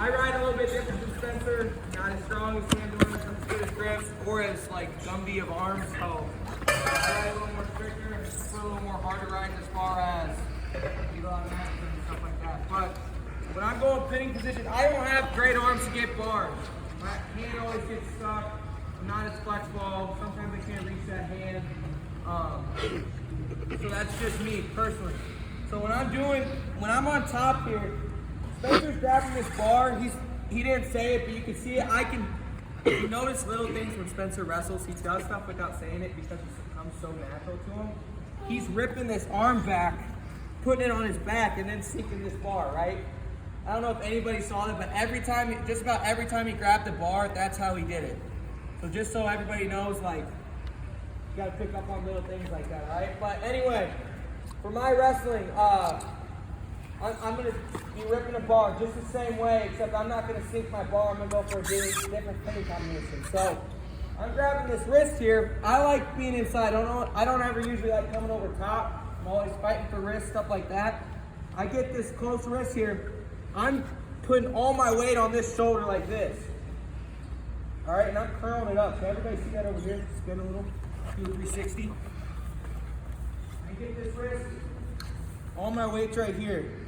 I ride a little bit different than Spencer. Not as strong as him, doing as good as grips, or as like Gumby of arms. So I ride a little more stricter, it's a little more hard to ride as far as you on that and stuff like that. But when I'm going pinning position, I don't have great arms to get bars. My hand always gets stuck. I'm not as flexible. Sometimes I can't reach that hand. So that's just me personally. So when I'm on top here, Spencer's grabbing this bar. He didn't say it, but you can see it. If you notice little things when Spencer wrestles, he does stuff without saying it because it comes so natural to him. He's ripping this arm back, putting it on his back, and then sinking this bar, right? I don't know if anybody saw that, but just about every time he grabbed the bar, that's how he did it. So just so everybody knows, like, you gotta pick up on little things like that, right? But anyway, for my wrestling, I'm gonna be ripping a bar just the same way, except I'm not gonna sink my bar. I'm gonna go for a different pinning combination. So I'm grabbing this wrist here. I like being inside. I don't ever usually like coming over top. I'm always fighting for wrist, stuff like that. I get this close wrist here. I'm putting all my weight on this shoulder like this. All right, and I'm curling it up. So everybody see that over here? Spin a little, do a 360. I get this wrist, all my weight's right here.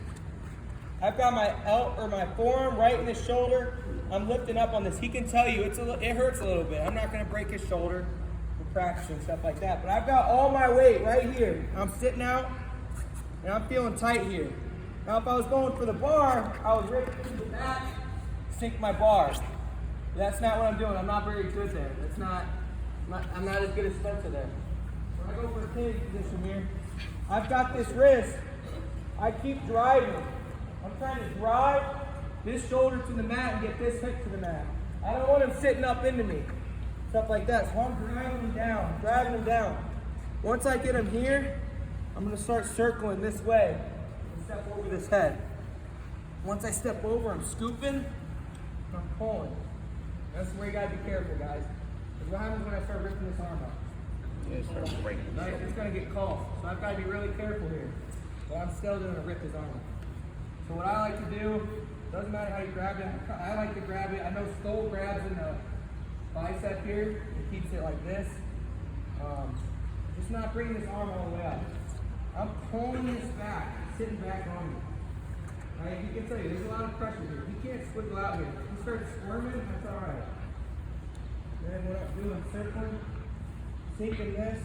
I've got my forearm right in the shoulder. I'm lifting up on this. He can tell you it hurts a little bit. I'm not gonna break his shoulder for practice and stuff like that. But I've got all my weight right here. I'm sitting out and I'm feeling tight here. Now if I was going for the bar, I was ready to the back, sink my bar. That's not what I'm doing. I'm not very good there. I'm not as good as Spencer there. When I go for a pinning position here, I've got this wrist. I keep driving. I'm trying to drive this shoulder to the mat and get this hip to the mat. I don't want him sitting up into me. Stuff like that. So I'm driving him down. Once I get him here, I'm gonna start circling this way and step over this head. Once I step over, I'm scooping, I'm pulling. That's where you gotta be careful, guys. Because what happens when I start ripping this arm out? Yeah, it starts breaking. Right, it's gonna get caught. So I've gotta be really careful here. But I'm still gonna rip his arm out. So what I like to do, doesn't matter how you grab it, I like to grab it. I know Stoll grabs in the bicep here. It keeps it like this. Just not bringing this arm all the way up. I'm pulling this back, sitting back on me. Right, he can tell you, there's a lot of pressure here. He can't squiggle out here. If he starts squirming, that's all right. Then what I'm doing, circling, sinking this,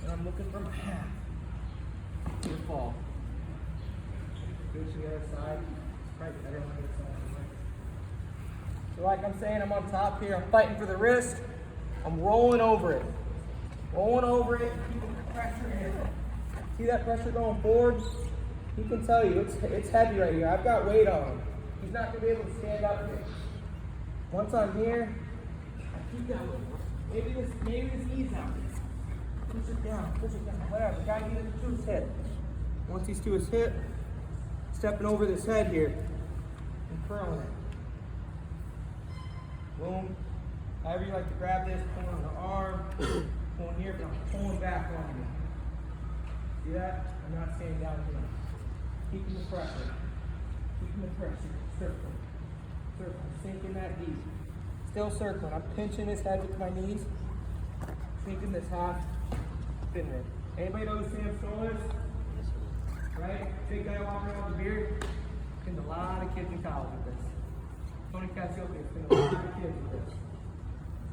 and I'm looking for my half. To fall. Go to the other side. Right, I don't want to get side. So like I'm saying, I'm on top here. I'm fighting for the wrist. I'm rolling over it. Rolling over it, keeping the pressure in. See that pressure going forward? He can tell you, it's heavy right here. I've got weight on him. He's not going to be able to stand up here. Once I'm here, I keep that weight. Maybe this knee's out. Push it down, whatever. Gotta get it to his hip. Once he's to his hip, stepping over this head here and curling it. Boom. However you like to grab this, pulling on the arm, pulling here, but I'm pulling back on you. See that? I'm not staying down here. Keeping the pressure. Circling. Sinking that deep. Still circling. I'm pinching this head with my knees. Sinking this half. Spinning it. Anybody know who Sam Stoll is? Right? Big guy walking around with a beard. Been a lot of kids in college with this. Tony Cassiope has been a lot of kids with this.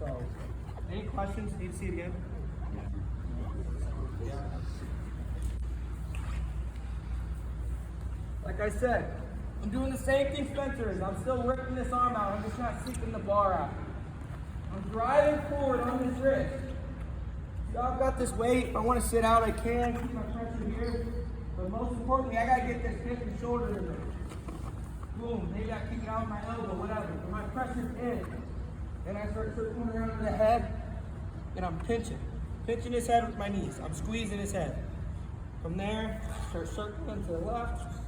So, any questions? Need to see it again? Yeah. Like I said, I'm doing the same thing Spencer is. I'm still ripping this arm out. I'm just not sinking the bar out. I'm driving forward on this wrist. So I've got this weight. If I want to sit out, I can. Keep my pressure here. But most importantly, I got to get this hip and shoulder in there. Boom. Maybe I keep it out with my elbow, whatever. But my pressure's in. Then I start circling around to the head, and I'm pinching. Pinching his head with my knees. I'm squeezing his head. From there, start circling to the left.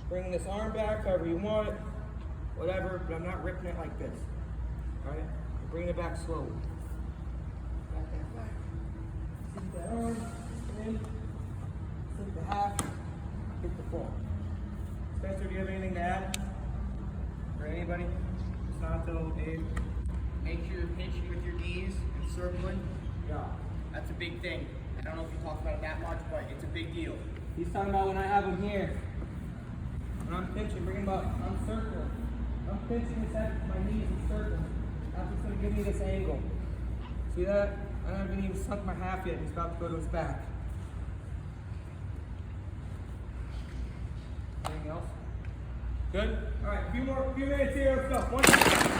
Bringing this arm back, however you want it. Whatever, but I'm not ripping it like this. Alright? Bring it back slowly. Back. Sink that arm, in, sink the half, hit the full. Spencer, do you have anything to add? Or everybody. Santo, Dave. Make sure you're pinching with your knees and circling. Yeah. That's a big thing. I don't know if you talked about it that much, but it's a big deal. He's talking about when I have him here. When I'm pinching, bring him up. I'm circling. I'm pinching his head with my knees and circling. That's what's going to give me this angle. See that? I haven't even sunk my half yet. He's about to go to his back. Anything else? Good? Alright, few minutes here. Let's go. One.